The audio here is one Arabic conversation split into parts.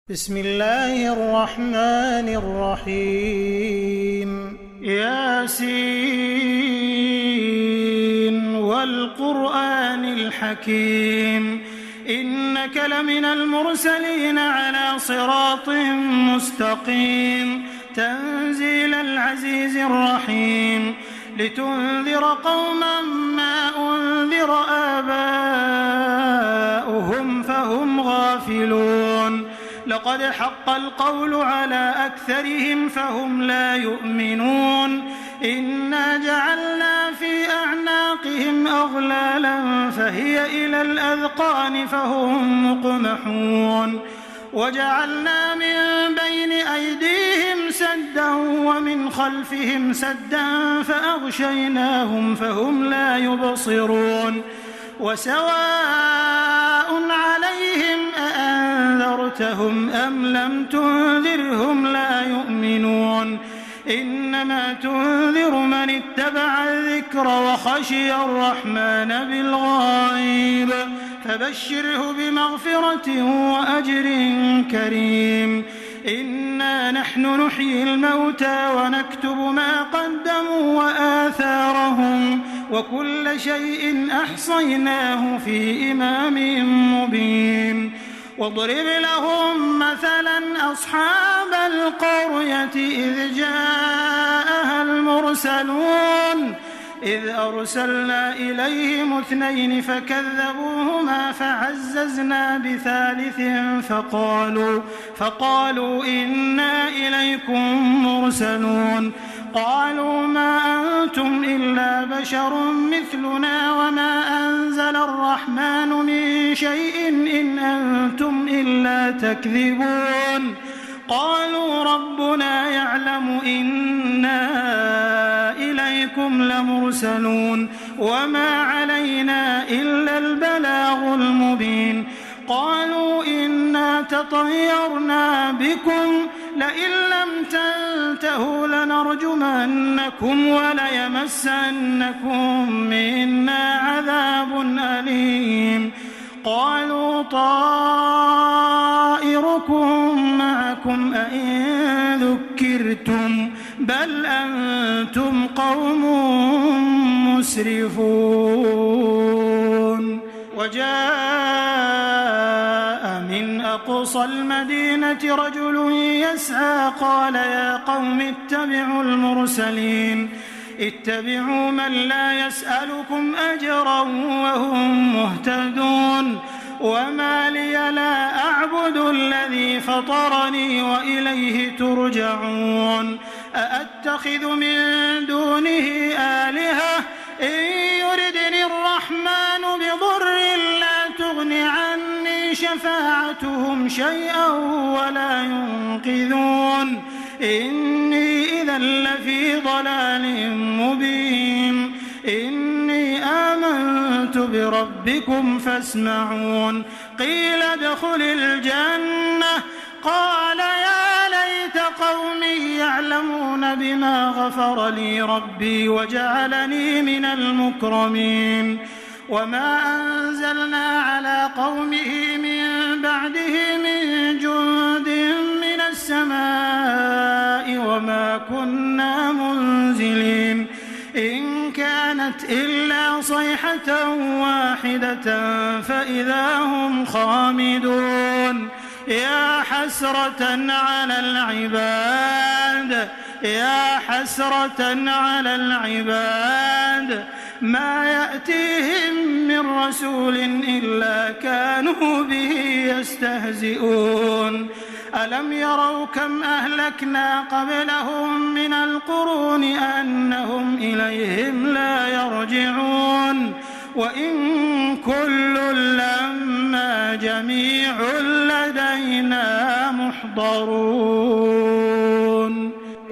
بسم الله الرحمن الرحيم ياسين والقرآن الحكيم إنك لمن المرسلين على صراط مستقيم تنزيل العزيز الرحيم لتنذر قوما ما أنذر آباؤهم فهم غافلون لقد حق القول على أكثرهم فهم لا يؤمنون إنا جعلنا في أعناقهم أغلالا فهي إلى الأذقان فهم مقمحون وجعلنا من بين أيديهم سدا ومن خلفهم سدا فأغشيناهم فهم لا يبصرون وسواء عليهم أأنذرتهم أم لم تنذرهم لا يؤمنون إنما تنذر من اتبع الذكر وخشي الرحمن بالغيب فبشره بمغفرة وأجر كريم إنا نحن نحيي الموتى ونكتب ما قدموا وآثارهم وكل شيء أحصيناه في إمام مبين واضرب لهم مثلا أصحاب القرية إذ جاءها المرسلون إذ أرسلنا إليهم 2 فكذبوهما فعززنا بثالث فقالوا إنا إليكم مرسلون قالوا ما أنتم إلا بشر مثلنا وما أنزل الرحمن من شيء إن أنتم إلا تكذبون قالوا ربنا يعلم إنا إليكم لمرسلون وما علينا إلا البلاغ المبين قالوا إنا تطيرنا بكم لئن لم تنتهوا لنرجمنكم وليمسنكم منا عذاب أليم قالوا طائركم معكم أئن ذكرتم بل أنتم قوم مسرفون وجاء من أقصى المدينة رجل يسعى قال يا قوم اتبعوا المرسلين اتبعوا من لا يسألكم أجرا وهم مهتدون وما لي لا أعبد الذي فطرني وإليه ترجعون أأتخذ من دونه آلهة إن يردني الرحمن بضر لا تغن عني شفاعتهم شيئا ولا ينقذون إني إذا لفي ضلال مبين إني آمنت بربكم فاسمعون قيل ادخل الجنة قال يا ليت قومي يعلمون بما غفر لي ربي وجعلني من المكرمين وما أنزلنا على قومه من بعده من جند من السماء وما كنا منزلين إن كانت إلا صيحة واحدة فإذا هم خامدون يا حسرة على العباد ما يأتيهم من رسول إلا كانوا به يستهزئون ألم يروا كم أهلكنا قبلهم من القرون أنهم إليهم لا يرجعون وإن كل لما جميع لدينا محضرون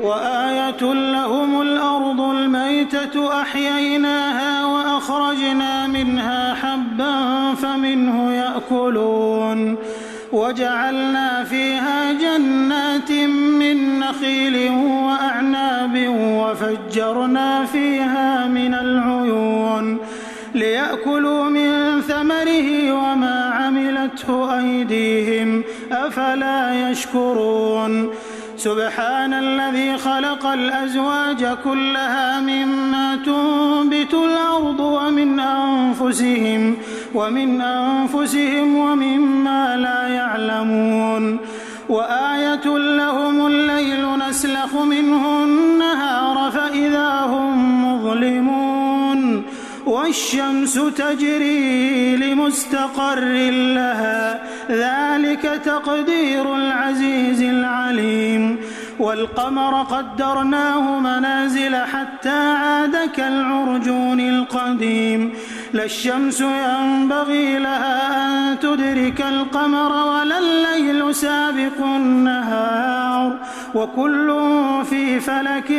وآية لهم الأرض الميتة أحييناها وأخرجنا منها حبا فمنه يأكلون وجعلنا فيها جنات من نخيل وأعناب وفجرنا فيها من العيون ليأكلوا من ثمره وما عملته أيديهم أفلا يشكرون سبحان الذي خلق الأزواج كلها مما تنبت الأرض ومن أنفسهم ومما لا يعلمون وآية لهم الليل نسلخ منه النهار فإذا هم مظلمون والشمس تجري لمستقر لها ذلك تقدير العزيز العليم والقمر قدرناه منازل حتى عاد كالعرجون القديم لا الشمس ينبغي لها أن تدرك القمر ولا الليل سابق النهار وكل في فلك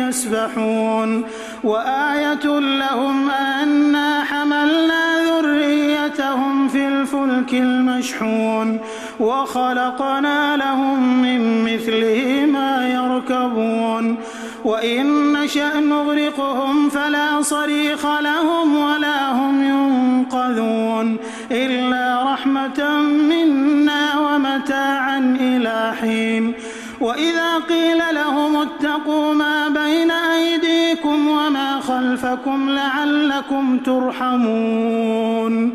يسبحون وآية لهم أنا حملنا ذريتهم في الفلك المشحون وخلقنا لهم من مثله ما يركبون وإن نشأ نغرقهم فلا صريخ لهم ولا هم ينقذون إلا رحمة منا ومتاعا إلى حين وإذا قيل لهم اتقوا ما بين أيديكم وما خلفكم لعلكم ترحمون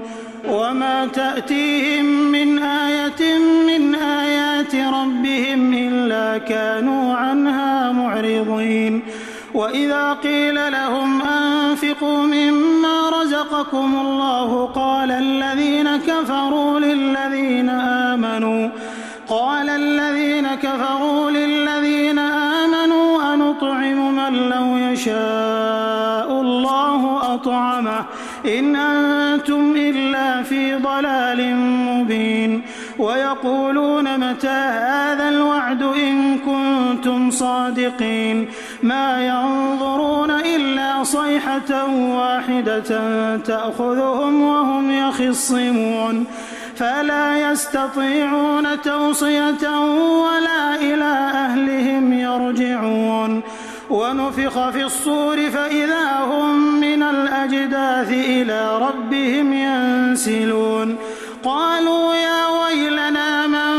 وما تأتيهم من آية من آيات ربهم إلا كانوا عنها معرضين وإذا قيل لهم أنفقوا مما رزقكم الله قال الذين كفروا للذين آمنوا أنطعم من لو يشاء الله أطعمه إن أنتم إلا في ضلال مبين ويقولون متى هذا الوعد إن كنتم صادقين ما ينظرون إلا صيحة واحدة تأخذهم وهم يخصمون فلا يستطيعون توصية ولا إلى أهلهم يرجعون ونفخ في الصور فإذا هم من الأجداث إلى ربهم ينسلون قالوا يا ويلنا من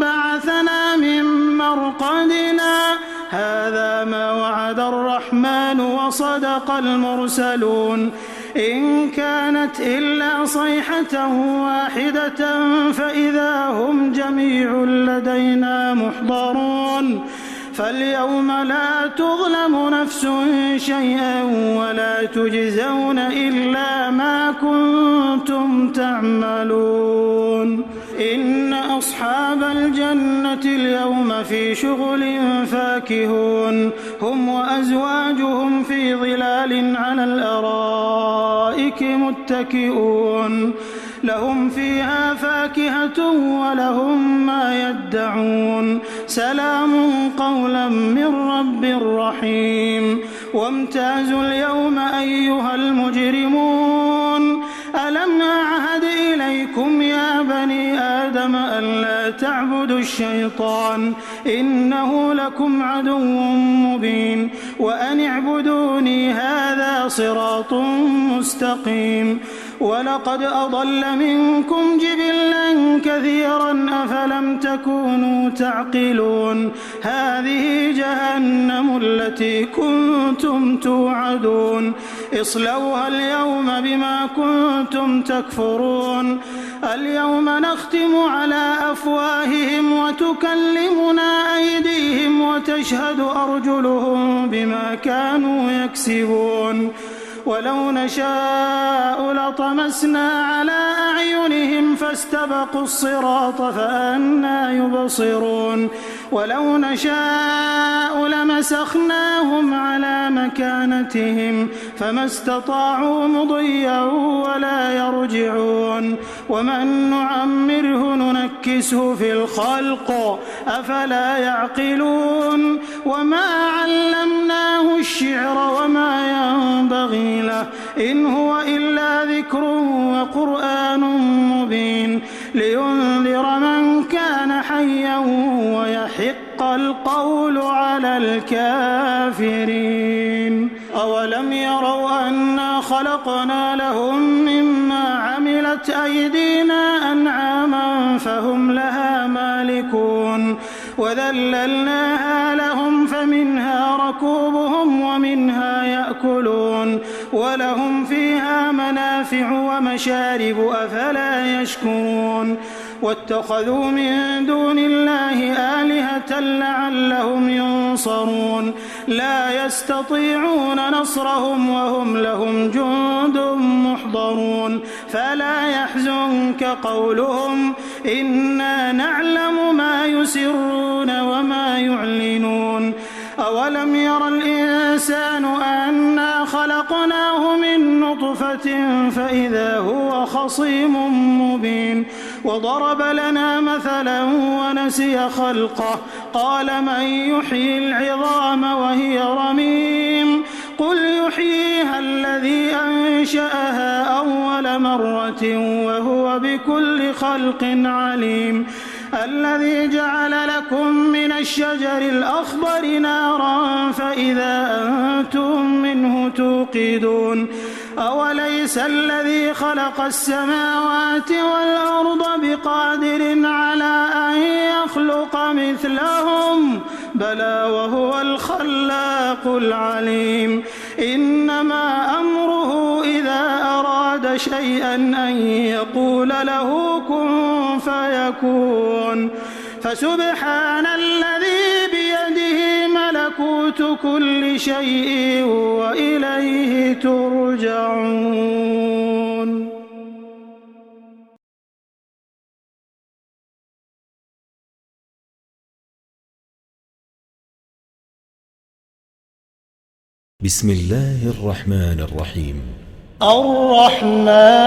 بعثنا من مرقدنا هذا ما وعد الرحمن وصدق المرسلون إن كانت إلا صيحة واحدة فإذا هم جميع لدينا محضرون فاليوم لا تظلم نفس شيئا ولا تجزون إلا ما كنتم تعملون إن أصحاب الجنة اليوم في شغل فاكهون هم وأزواجهم في ظلال على الأرائك متكئون لهم فيها فاكهة ولهم ما يدعون سلام قولا من رب رحيم وامتازوا اليوم أيها المجرمون ألم أعهد إليكم يا بني آدم ألا تعبدوا الشيطان إنه لكم عدو مبين وأن اعبدوني هذا صراط مستقيم ولقد أضل منكم جبلا كثيرا أفلم تكونوا تعقلون هذه جهنم التي كنتم توعدون اصلوها اليوم بما كنتم تكفرون اليوم نختم على أفواههم وتكلمنا أيديهم وتشهد أرجلهم بما كانوا يكسبون ولو نشاء لطمسنا على أعينهم فاستبقوا الصراط فأنى يبصرون ولو نشاء لمسخناهم على مكانتهم فما استطاعوا مضيا ولا يرجعون ومن نعمره ننكسه في الخلق أفلا يعقلون وما علمناه الشعر وما ينبغي له إن هو إلا ذكر وقرآن مبين لينذر من كان حيا ويحق القول على الكافرين أولم يروا أنا خلقنا لهم مما عملت أيدينا أنعاما فهم لها مالكون وذللناها لهم فمنها ركوبهم ومنها يأكلون ولهم فيها منافع ومشارب أفلا يشكرون واتخذوا من دون الله آلهة لعلهم ينصرون لا يستطيعون نصرهم وهم لهم جند محضرون فلا يحزنك قولهم إنا نعلم ما يسرون وما يعلنون أولم ير الإنسان أنا خلقناه من نطفة فإذا هو خصيم مبين وضرب لنا مثلا ونسي خلقه قال من يحيي العظام وهي رميم قل يحييها الذي أنشأها أول مرة وهو بكل خلق عليم الذي جعل لكم من الشجر الأخضر نارا فإذا أنتم منه توقدون أوليس الذي خلق السماوات والأرض بقادر على أن يخلق مثلهم بلى وهو الخلاق العليم إنما أمره إذا أراد شيئا أن يقول له كن فيكون فسبحان الذي بيده ملكوت كل شيء وإليه ترجعون. بسم الله الرحمن الرحيم. الرحمن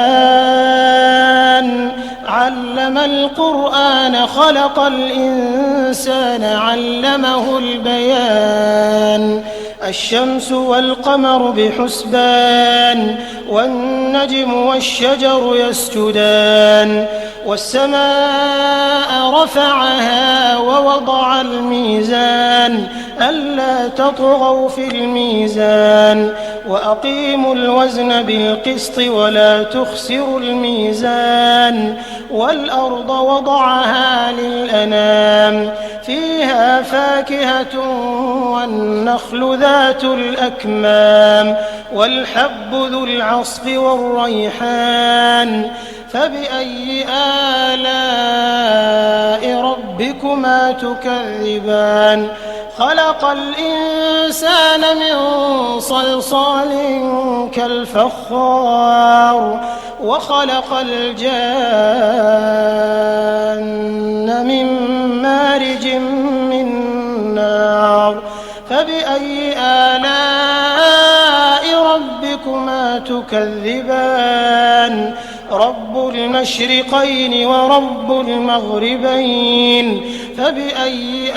علم القرآن خلق الإنسان علمه البيان الشمس والقمر بحسبان والنجم والشجر يسجدان والسماء رفعها ووضع الميزان ألا تطغوا في الميزان وأقيموا الوزن بالقسط ولا تخسروا الميزان والأرض وضعها للأنام فيها فاكهة والنخل ذات الأكمام والحب ذو العصف والريحان فبأي آلاء ربكما تكذبان خلق الإنسان من صلصال كالفخار وخلق الجان من مارج من نار فبأي آلاء ربكما تكذبان رب المشرقين ورب المغربين فبأي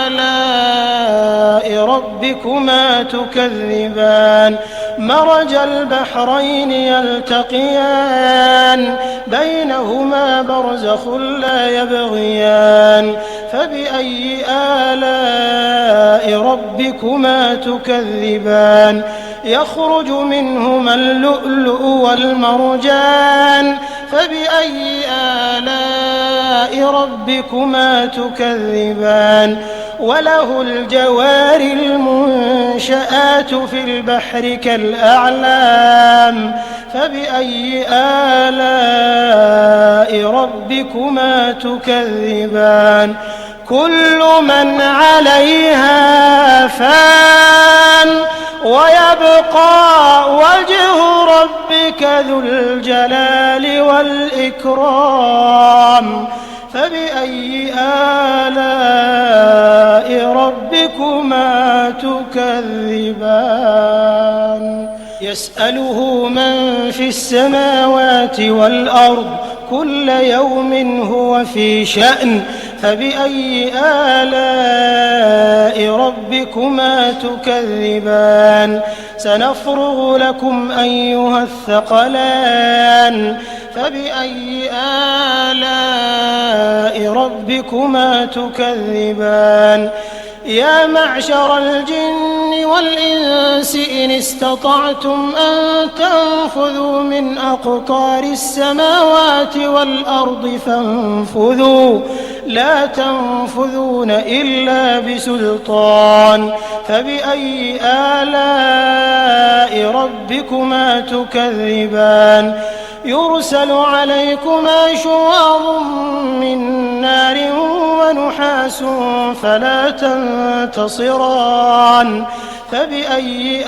آلاء ربكما تكذبان مرج البحرين يلتقيان بينهما برزخ لا يبغيان فبأي آلاء ربكما تكذبان يخرج منهما اللؤلؤ والمرجان فبأي آلاء ربكما تكذبان وله الجوار المنشآت في البحر كالأعلام فبأي آلاء ربكما تكذبان كل من عليها فان ويبقى وجه ربك ذو الجلال والإكرام فبأي آلاء ربكما تكذبان يسأله من في السماوات والأرض كل يوم هو في شأن فبأي آلاء ربكما تكذبان سنفرغ لكم أيها الثقلان فبأي آلاء ربكما تكذبان يا معشر الجن والجن والإنس إن استطعتم أن تنفذوا من أقطار السماوات والأرض فانفذوا لا تنفذون إلا بسلطان فبأي آلاء ربكما تكذبان يرسل عليكما شواظ من نار ونحاس فلا تنتصران فبأي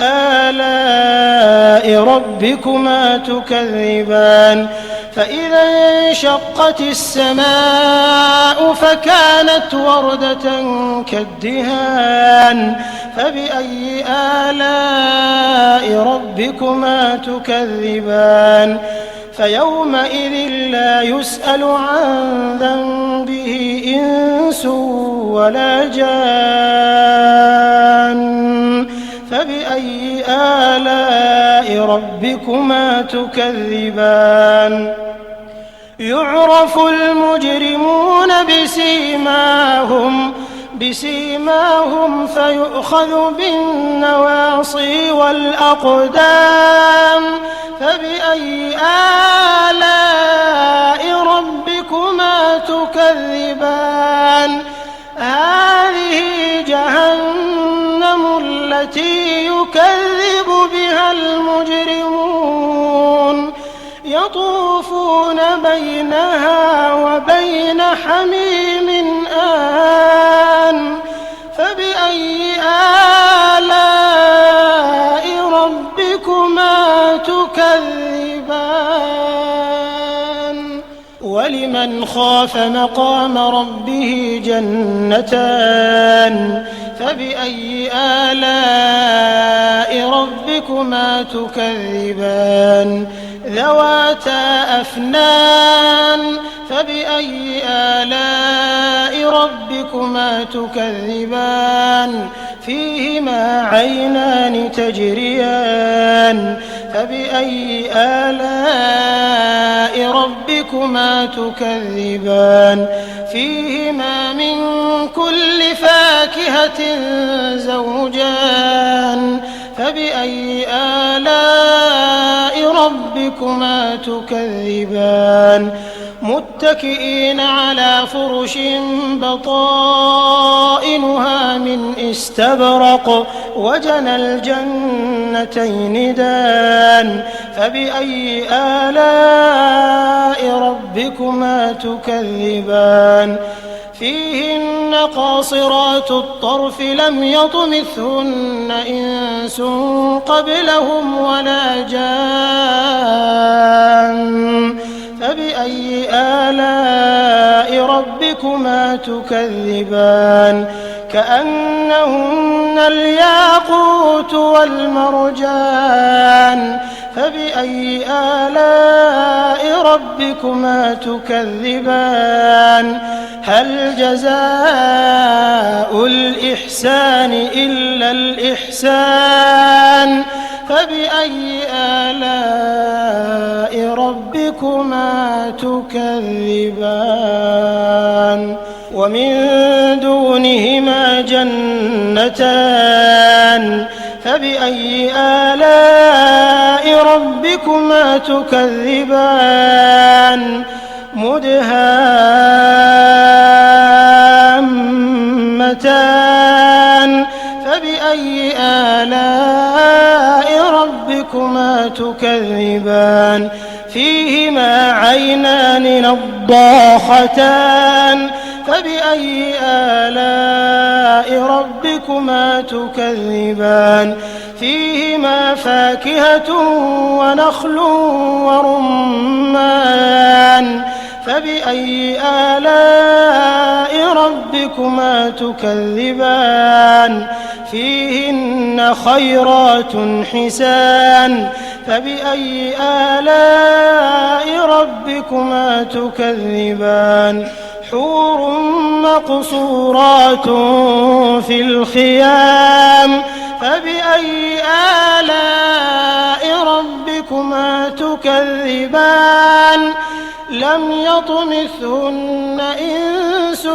آلاء ربكما تكذبان فإذا انشقت السماء فكانت وردة كالدهان فبأي آلاء ربكما تكذبان فيومئذ لا يسأل عن ذنبه إنس ولا جان فبأي آلاء ربكما تكذبان يعرف المجرمون بسيماهم فيؤخذ بالنواصي والأقدام فبأي آلاء ربكما تكذبان هذه جهنم التي يكذب بها المجرمون يطوفون بينها وبين حميم آن فبأي آلاء ربكما تكذبان ولمن خاف مقام ربه جنتان فبأي آلاء ربكما تكذبان ذواتا أفنان فبأي آلاء ربكما تكذبان فيهما عينان تجريان فبأي آلاء ربكما تكذبان فيهما من كل فاكهة زوجان فبأي آلاء ربكما تكذبان متكئين على فرش بطائنها من استبرق وجنى الجنتين دان فبأي آلاء ربكما تكذبان فيهن قاصرات الطرف لم يطمثهن إنس قبلهم ولا جان فبأي آلاء ربكما تكذبان كأنهن الياقوت والمرجان فبأي آلاء ربكما تكذبان هل جزاء الإحسان إلا الإحسان فبأي آلاء ربكما تكذبان ومن دونهما جنتان فبأي آلاء ربكما تكذبان مدهامتان فبأي آلاء ربكما تكذبان فيهما عينان نضاختان فبأي آلاء ربكما تكذبان فيهما فاكهة ونخل ورمان فبأي آلاء ربكما تكذبان فيهن خيرات حسان فبأي آلاء ربكما تكذبان حور مقصورات في الخيام فبأي آلاء ربكما تكذبان لم يطمثهن إنس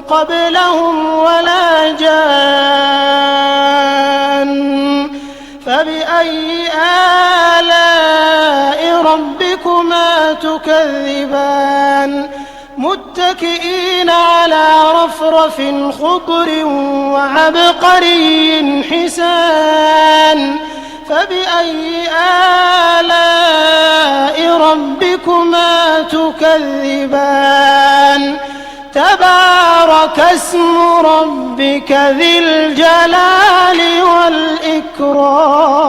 قبلهم ولا جان على رفرف خضر وعبقري حسان فبأي آلاء ربكما تكذبان تبارك اسم ربك ذي الجلال والإكرام